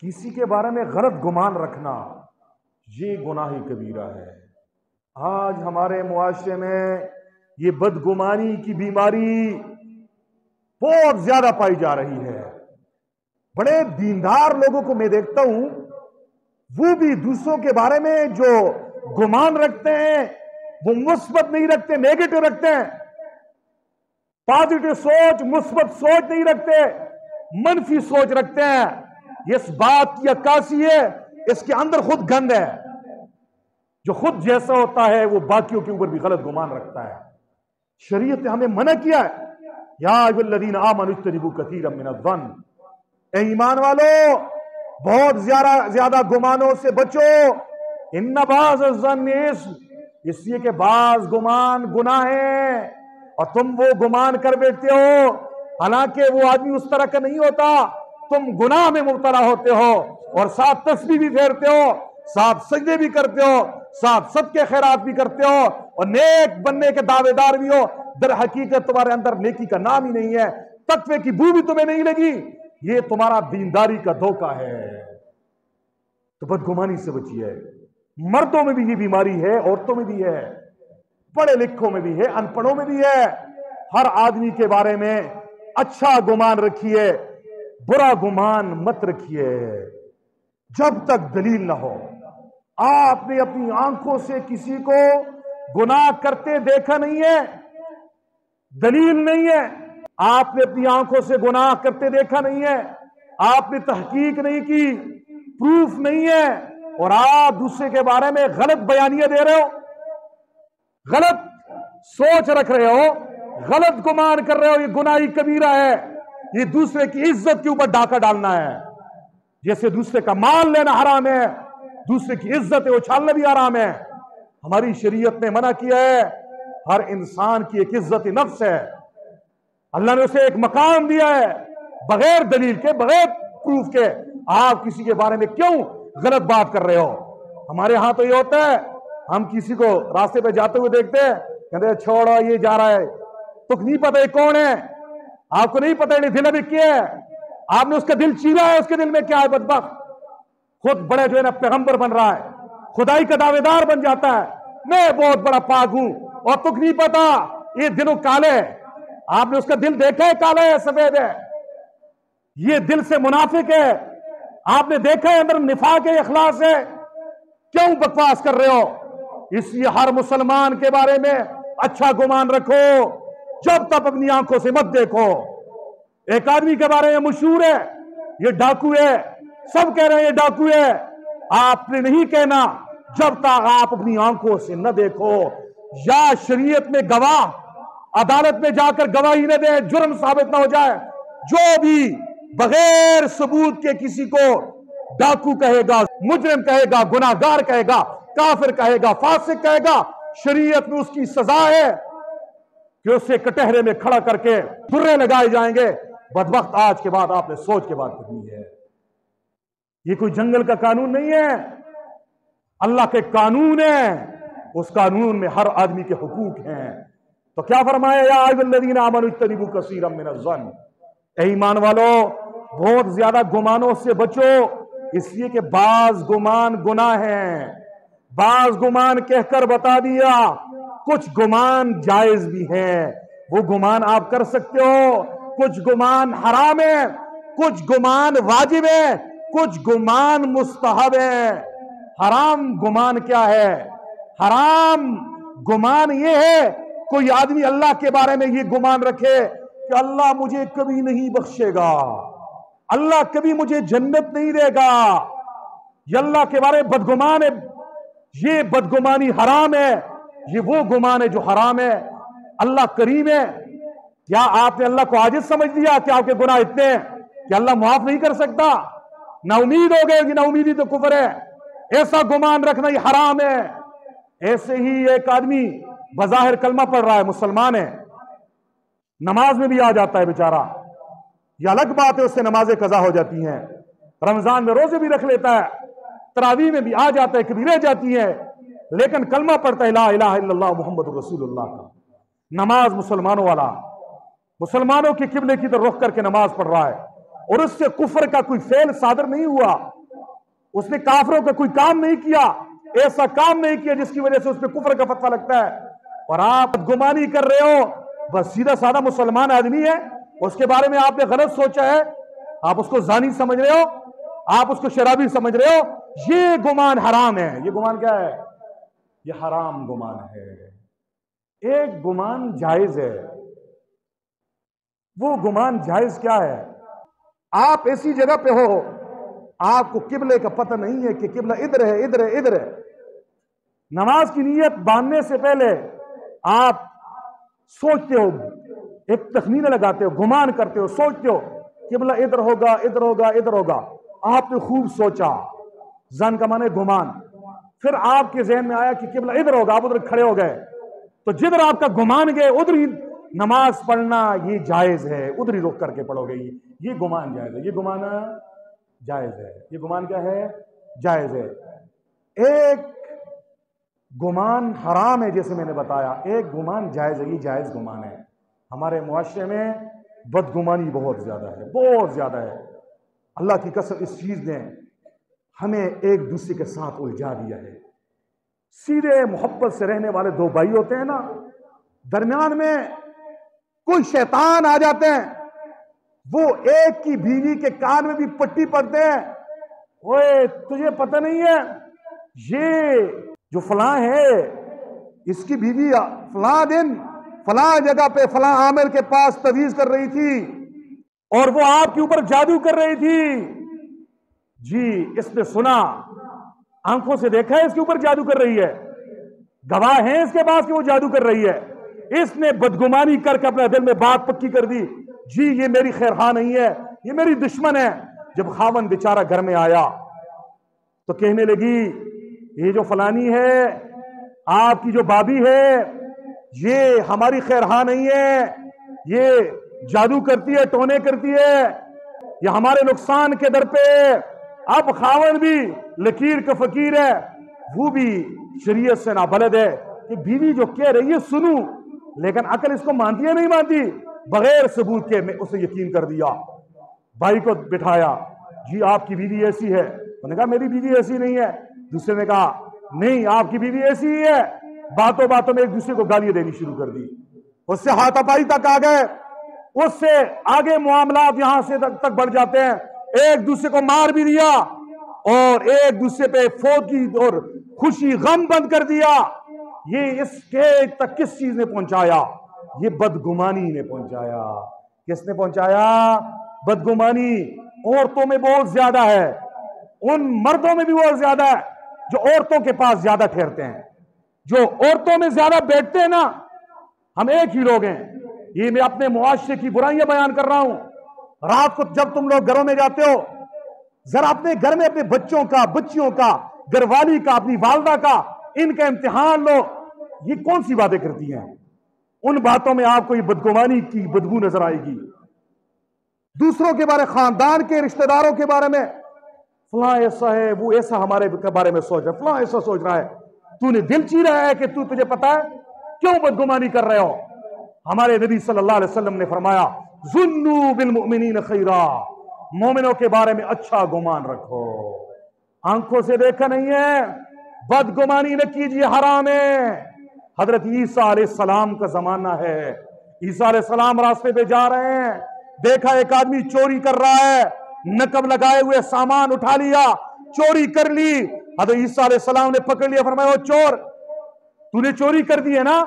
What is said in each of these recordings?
کسی کے بارے میں غلط گمان رکھنا یہ گناہ کبیرہ ہے۔ آج ہمارے معاشرے میں یہ بدگمانی کی بیماری بہت زیادہ پائی جا رہی ہے۔ بڑے دیندار لوگوں کو میں دیکھتا ہوں، وہ بھی دوسروں کے بارے میں جو گمان رکھتے ہیں وہ مثبت نہیں رکھتے، نیگیٹو رکھتے ہیں۔ پازیٹو سوچ، مثبت سوچ نہیں رکھتے، منفی سوچ رکھتے ہیں۔ یہ اس بات کی عکاسی ہے اس کے اندر خود گند ہے۔ جو خود جیسا ہوتا ہے وہ باقیوں کے اوپر بھی غلط گمان رکھتا ہے۔ شریعت نے ہمیں منع کیا ہے، یا ایھا الذین آمنوا اجتنبوا کثیرا من الظن، اے ایمان والو بہت زیادہ گمانوں سے بچو، ان بعض الظن اثم، اس لیے کہ بعض گمان گناہ ہے، اور تم وہ گمان کر بیٹھتے ہو حالانکہ وہ آدمی اس طرح کا نہیں ہوتا، تم گناہ میں مبتلا ہوتے ہو اور ساتھ تسبیح بھی پھیرتے ہو، ساتھ سجدے بھی کرتے ہو، ساتھ صدقے خیرات بھی کرتے ہو اور نیک بننے کے دعوے دار بھی ہو، در حقیقت تمہارے اندر نیکی کا نام ہی نہیں ہے، تقوی کی بو بھی تمہیں نہیں لگی، یہ تمہارا دینداری کا دھوکہ ہے۔ تو بدگمانی سے بچیے۔ مردوں میں بھی یہ بیماری ہے، عورتوں میں بھی ہے، پڑھے لکھوں میں بھی ہے، ان پڑھوں میں بھی ہے۔ ہر آدمی کے بارے میں اچھا گمان رکھیے، برا گمان مت رکھیے جب تک دلیل نہ ہو۔ آپ نے اپنی آنکھوں سے کسی کو گناہ کرتے دیکھا نہیں ہے، دلیل نہیں ہے۔ آپ نے اپنی آنکھوں سے گناہ کرتے دیکھا نہیں ہے، آپ نے تحقیق نہیں کی، پروف نہیں ہے، اور آپ دوسرے کے بارے میں غلط بیانیہ دے رہے ہو، غلط سوچ رکھ رہے ہو، غلط گمان کر رہے ہو، یہ گناہ کبیرہ ہے۔ یہ دوسرے کی عزت کے اوپر ڈاکہ ڈالنا ہے۔ جیسے دوسرے کا مال لینا حرام ہے، دوسرے کی عزت اچھالنا بھی حرام ہے۔ ہماری شریعت نے منع کیا ہے، ہر انسان کی ایک عزت نفس ہے، اللہ نے اسے ایک مقام دیا ہے، بغیر دلیل کے، بغیر پروف کے آپ کسی کے بارے میں کیوں غلط بات کر رہے ہو؟ ہمارے ہاں تو یہ ہوتا ہے، ہم کسی کو راستے پہ جاتے ہوئے دیکھتے ہیں، کہتے ہیں چھوڑو یہ جا رہا ہے، تو نہیں پتہ یہ کون ہے، آپ کو نہیں پتہ یہ دل ابھی کیا ہے، آپ نے اس کا دل چیرا ہے، اس کے دل میں کیا ہے بدبخت، خود بڑے جو ہے نا پیغمبر بن رہا ہے، خدائی کا دعوے دار بن جاتا ہے، میں بہت بڑا پاک ہوں، اور تک نہیں پتا یہ دلوں کالے ہے۔ آپ نے اس کا دل دیکھا ہے کالا ہے سفید ہے، یہ دل سے منافق ہے، آپ نے دیکھا ہے اندر نفاق ہے، اخلاص ہے، کیوں بکواس کر رہے ہو؟ اس لیے ہر مسلمان کے بارے میں اچھا گمان رکھو، جب تک اپنی آنکھوں سے مت دیکھو۔ ایک آدمی کے بارے میں مشہور ہے یہ ڈاکو ہے، سب کہہ رہے ہیں یہ ڈاکو ہے، آپ نے نہیں کہنا جب تک آپ اپنی آنکھوں سے نہ دیکھو، یا شریعت میں گواہ عدالت میں جا کر گواہی نہ دے، جرم ثابت نہ ہو جائے، جو بھی بغیر ثبوت کے کسی کو ڈاکو کہے گا، مجرم کہے گا، گناہگار کہے گا، کافر کہے گا، فاسق کہے گا، شریعت میں اس کی سزا ہے کہ اسے کٹہرے میں کھڑا کر کے درے لگائے جائیں گے۔ بدبخت آج کے بعد آپ نے سوچ کے بات کرنی ہے، یہ کوئی جنگل کا قانون نہیں ہے، اللہ کے قانون ہے، اس قانون میں ہر آدمی کے حقوق ہیں۔ تو کیا فرمایا، یا ایھا الذین آمنوا اجتنبوا کثیرا من الظن، اے ایمان والو بہت زیادہ گمانوں سے بچو، اس لیے کہ بعض گمان گناہ ہیں۔ بعض گمان کہہ کر بتا دیا، کچھ گمان جائز بھی ہے، وہ گمان آپ کر سکتے ہو، کچھ گمان حرام ہے، کچھ گمان واجب ہے، کچھ گمان مستحب ہے۔ حرام گمان کیا ہے؟ حرام گمان یہ ہے کوئی آدمی اللہ کے بارے میں یہ گمان رکھے کہ اللہ مجھے کبھی نہیں بخشے گا، اللہ کبھی مجھے جنت نہیں دے گا، یہ اللہ کے بارے میں بدگمان ہے، یہ بدگمانی حرام ہے، یہ وہ گمان ہے جو حرام ہے۔ اللہ کریم ہے، کیا آپ نے اللہ کو عاجز سمجھ لیا کہ آپ کے گناہ اتنے ہیں کہ اللہ معاف نہیں کر سکتا؟ نا امید ہو گئے کہ نا امیدی تو کفر ہے، ایسا گمان رکھنا یہ حرام ہے۔ ایسے ہی ایک آدمی بظاہر کلمہ پڑھ رہا ہے، مسلمان ہے، نماز میں بھی آ جاتا ہے بیچارہ، یہ الگ بات ہے، اس سے نمازیں قضا ہو جاتی ہیں، رمضان میں روزے بھی رکھ لیتا ہے، تراویح میں بھی آ جاتا ہے، کبھی رہ جاتی ہے، لیکن کلمہ پڑھتا ہے لا الہ الا اللہ محمد رسول اللہ کا، نماز مسلمانوں والا، مسلمانوں کے قبلے کی طرف رخ کر کے نماز پڑھ رہا ہے، اور اس سے کفر کا کوئی فعل صادر نہیں ہوا، اس نے کافروں کا کوئی کام نہیں کیا، ایسا کام نہیں کیا جس کی وجہ سے اس پہ کفر کا فتویٰ لگتا ہے، اور آپ بدگمانی کر رہے ہو. بس سیدھا سادہ مسلمان آدمی ہے، اس کے بارے میں آپ نے غلط سوچا ہے، آپ اس کو زانی سمجھ رہے ہو، آپ اس کو شرابی سمجھ رہے ہو، یہ گمان حرام ہے. یہ گمان کیا ہے؟ یہ حرام گمان ہے. ایک گمان جائز ہے. وہ گمان جائز کیا ہے؟ آپ ایسی جگہ پہ ہو، آپ کو قبلے کا پتہ نہیں ہے کہ قبلہ ادھر ہے، ادھر ہے، ادھر ہے. نماز کی نیت باندھنے سے پہلے آپ سوچتے ہو، ایک تخمینہ لگاتے ہو، گمان کرتے ہو، سوچتے ہو قبلہ ادھر ہوگا، ادھر ہوگا، ادھر ہوگا. آپ نے خوب سوچا، زن کا معنی گمان. پھر آپ کے ذہن میں آیا کہ قبلہ ادھر ہوگا، آپ ادھر کھڑے ہو گئے، تو جدھر آپ کا گمان گئے ادھر ہی نماز پڑھنا یہ جائز ہے، ادھر ہی رک کر کے پڑھو گے. یہ گمان جائز ہے. یہ گمان جائز ہے. یہ گمان کیا ہے؟ جائز ہے. ایک گمان حرام ہے جیسے میں نے بتایا، ایک گمان جائز ہے. یہ جائز گمان ہے. ہمارے معاشرے میں بدگمانی بہت زیادہ ہے، بہت زیادہ ہے. اللہ کی قسم اس چیز نے ہمیں ایک دوسرے کے ساتھ الجھا دیا ہے. سیدھے محبت سے رہنے والے دو بھائی ہوتے ہیں نا، درمیان میں کوئی شیطان آ جاتے ہیں، وہ ایک کی بیوی کے کان میں بھی پٹی پڑتے ہیں. اوے تجھے پتہ نہیں ہے یہ جو فلاں ہے اس کی بیوی فلاں دن فلاں جگہ پہ فلاں عامر کے پاس تویز کر رہی تھی اور وہ آپ کے اوپر جادو کر رہی تھی. جی اس نے سنا، آنکھوں سے دیکھا ہے اس کے اوپر جادو کر رہی ہے، گواہ ہیں اس کے پاس کہ وہ جادو کر رہی ہے. اس نے بدگمانی کر کے اپنے دل میں بات پکی کر دی، جی یہ میری خیرخواہ نہیں ہے، یہ میری دشمن ہے. جب خاوند بیچارہ گھر میں آیا تو کہنے لگی یہ جو فلانی ہے، آپ کی جو بابی ہے، یہ ہماری خیرخواہ نہیں ہے، یہ جادو کرتی ہے، ٹونے کرتی ہے، یہ ہمارے نقصان کے در پہ. اب خاوند بھی لکیر کا فقیر ہے، وہ بھی شریعت سے نابلد ہے کہ بیوی جو کہہ رہی ہے سنوں، لیکن عقل اس کو مانتی ہے نہیں مانتی. بغیر ثبوت کے میں اسے یقین کر دیا. بھائی کو بٹھایا، جی آپ کی بیوی ایسی ہے. انہوں نے کہا میری بیوی ایسی نہیں ہے. دوسرے نے کہا نہیں آپ کی بیوی ایسی ہی ہے. باتوں باتوں میں ایک دوسرے کو گالیاں دینی شروع کر دی. اس سے ہاتھا پائی تک آ گئے، اس سے آگے معاملات یہاں سے تک بڑھ جاتے ہیں. ایک دوسرے کو مار بھی دیا اور ایک دوسرے پہ فوت اور خوشی غم بند کر دیا. یہ اس اسٹیج تک کس چیز نے پہنچایا؟ یہ بدگمانی نے پہنچایا. کس نے پہنچایا؟ بدگمانی. عورتوں میں بہت زیادہ ہے، ان مردوں میں بھی بہت زیادہ ہے جو عورتوں کے پاس زیادہ ٹھہرتے ہیں، جو عورتوں میں زیادہ بیٹھتے ہیں نا. ہم ایک ہی لوگ ہیں. یہ میں اپنے معاشرے کی برائیاں بیان کر رہا ہوں. رات کو جب تم لوگ گھروں میں جاتے ہو، ذرا اپنے گھر میں اپنے بچوں کا، بچیوں کا، گھر والی کا، اپنی والدہ کا، ان کا امتحان لو. یہ کون سی باتیں کرتی ہیں؟ ان باتوں میں آپ کو یہ بدگمانی کی بدبو نظر آئے گی. دوسروں کے بارے، خاندان کے رشتہ داروں کے بارے میں، فلاں ایسا ہے، وہ ایسا ہمارے بارے میں سوچ رہا ہے، فلاں ایسا سوچ رہا ہے. تو نے دل چی رہا ہے کہ تجھے پتا ہے کیوں بدگمانی کر رہے ہو؟ ہمارے نبی صلی اللہ علیہ وسلم نے فرمایا ظنوا بالمؤمنین خیرا، مومنوں کے بارے میں اچھا گمان رکھو. آنکھوں سے دیکھا نہیں ہے، بدگمانی نہ کیجیے، حرام ہے. حضرت عیسیٰ علیہ السلام کا زمانہ ہے. عیسیٰ علیہ السلام راستے پہ جا رہے ہیں، دیکھا ایک آدمی چوری کر رہا ہے، نقب لگائے ہوئے سامان اٹھا لیا، چوری کر لی. حضرت عیسیٰ علیہ السلام نے پکڑ لیا، فرمایا وہ چور، تو نے چوری کر دی ہے نا؟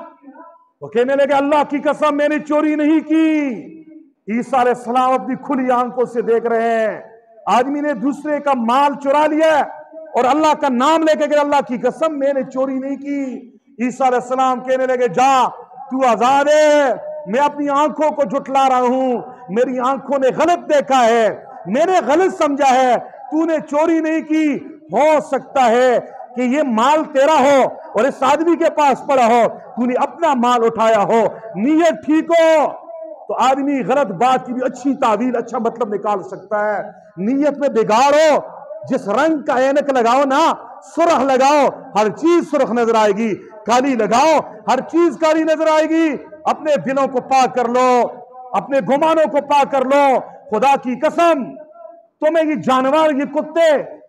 وہ کہنے لگے اللہ کی قسم میں نے چوری نہیں کی. عیسیٰ علیہ السلام اپنی کھلی آنکھوں سے دیکھ رہے ہیں، آدمی نے دوسرے کا مال چرا لیا اور اللہ کا نام لے کے کہ اللہ کی قسم میں نے چوری نہیں کی. عیسیٰ علیہ السلام کہنے لگے جا تو آزاد ہے، میں اپنی آنکھوں کو جھٹلا رہا ہوں، میری آنکھوں نے غلط دیکھا ہے، میں نے غلط سمجھا ہے، تو نے چوری نہیں کی. ہو سکتا ہے کہ یہ مال تیرا ہو اور اس آدمی کے پاس پڑا ہو، تو نے اپنا مال اٹھایا ہو، نیت ٹھیک ہو تو آدمی غلط بات کی بھی اچھی تعویل، اچھا مطلب نکال سکتا ہے. نیت میں بگاڑ ہو، جس رنگ کا اینک لگاؤ نا، سرخ لگاؤ ہر چیز سرخ نظر آئے گی، کالی لگاؤ ہر چیز کالی نظر آئے گی. اپنے دلوں کو پاک کر لو، اپنے گمانوں کو پاک کر لو. خدا کی قسم تمہیں یہ جانور، یہ کتے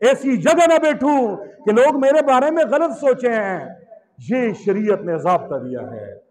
ایسی جگہ نہ بیٹھوں کہ لوگ میرے بارے میں غلط سوچیں ہیں. یہ شریعت نے ضابطہ دیا ہے.